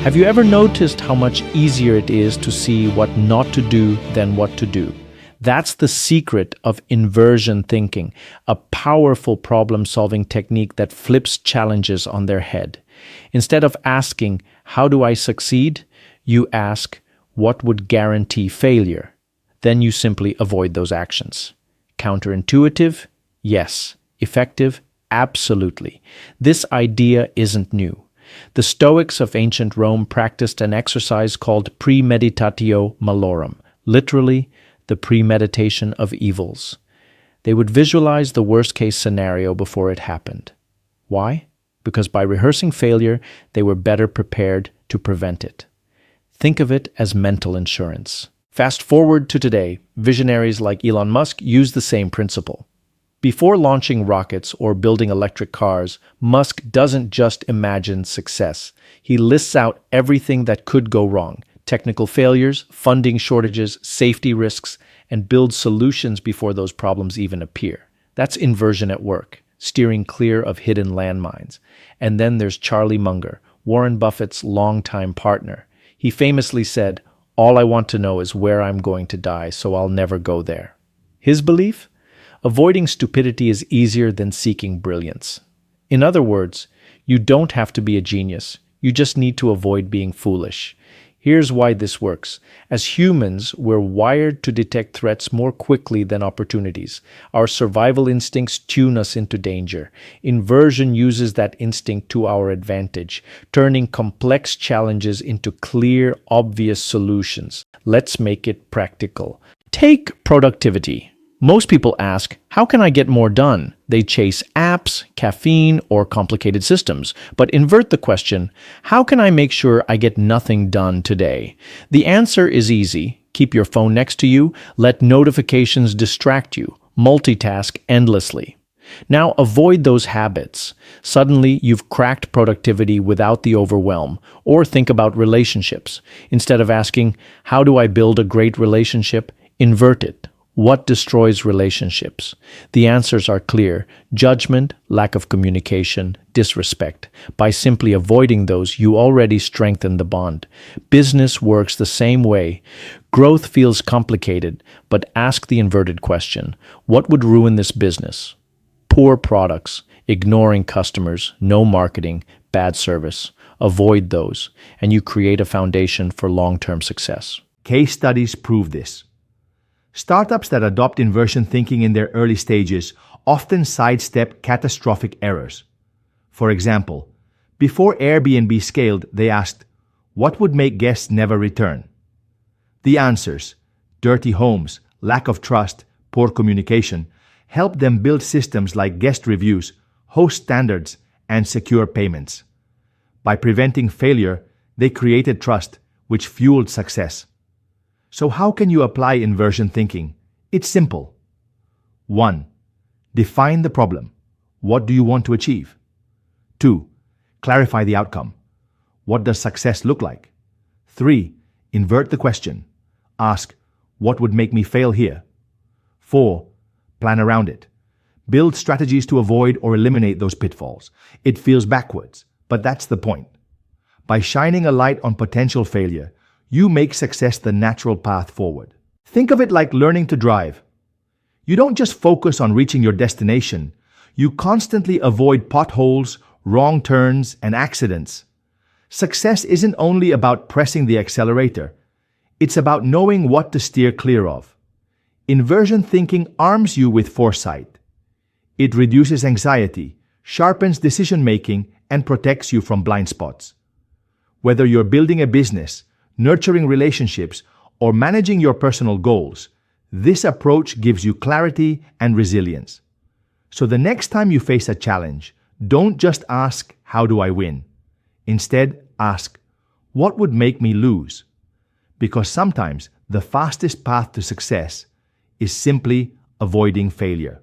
Have you ever noticed how much easier it is to see what not to do than what to do? That's the secret of inversion thinking, a powerful problem-solving technique that flips challenges on their head. Instead of asking, "How do I succeed?" you ask, "What would guarantee failure?" Then you simply avoid those actions. Counterintuitive? Yes. Effective? Absolutely. This idea isn't new. The Stoics of ancient Rome practiced an exercise called premeditatio malorum, literally, the premeditation of evils. They would visualize the worst-case scenario before it happened. Why? Because by rehearsing failure, they were better prepared to prevent it. Think of it as mental insurance. Fast forward to today, visionaries like Elon Musk use the same principle. Before launching rockets or building electric cars, Musk doesn't just imagine success. He lists out everything that could go wrong: technical failures, funding shortages, safety risks, and builds solutions before those problems even appear. That's inversion at work, steering clear of hidden landmines. And then there's Charlie Munger, Warren Buffett's longtime partner. He famously said, "All I want to know is where I'm going to die, so I'll never go there." His belief? Avoiding stupidity is easier than seeking brilliance. In other words, you don't have to be a genius. You just need to avoid being foolish. Here's why this works. As humans, we're wired to detect threats more quickly than opportunities. Our survival instincts tune us into danger. Inversion uses that instinct to our advantage, turning complex challenges into clear, obvious solutions. Let's make it practical. Take productivity. Most people ask, "How can I get more done?" They chase apps, caffeine, or complicated systems. But invert the question, "How can I make sure I get nothing done today?" The answer is easy. Keep your phone next to you, let notifications distract you, multitask endlessly. Now avoid those habits. Suddenly, you've cracked productivity without the overwhelm. Or think about relationships. Instead of asking, "How do I build a great relationship?" invert it. What destroys relationships? The answers are clear: judgment, lack of communication, disrespect. By simply avoiding those, you already strengthen the bond. Business works the same way. Growth feels complicated, but ask the inverted question: what would ruin this business? Poor products, ignoring customers, no marketing, bad service. Avoid those, and you create a foundation for long-term success. Case studies prove this. Startups that adopt inversion thinking in their early stages often sidestep catastrophic errors. For example, before Airbnb scaled, they asked, "What would make guests never return?" The answers, dirty homes, lack of trust, poor communication, helped them build systems like guest reviews, host standards, and secure payments. By preventing failure, they created trust, which fueled success. So how can you apply inversion thinking? It's simple. 1. Define the problem. What do you want to achieve? 2. Clarify the outcome. What does success look like? 3. Invert the question. Ask, what would make me fail here? 4. Plan around it. Build strategies to avoid or eliminate those pitfalls. It feels backwards, but that's the point. By shining a light on potential failure, you make success the natural path forward. Think of it like learning to drive. You don't just focus on reaching your destination, you constantly avoid potholes, wrong turns, and accidents. Success isn't only about pressing the accelerator, it's about knowing what to steer clear of. Inversion thinking arms you with foresight. It reduces anxiety, sharpens decision-making, and protects you from blind spots. Whether you're building a business, nurturing relationships, or managing your personal goals, this approach gives you clarity and resilience. So the next time you face a challenge, don't just ask, "How do I win?" Instead, ask, "What would make me lose?" Because sometimes the fastest path to success is simply avoiding failure.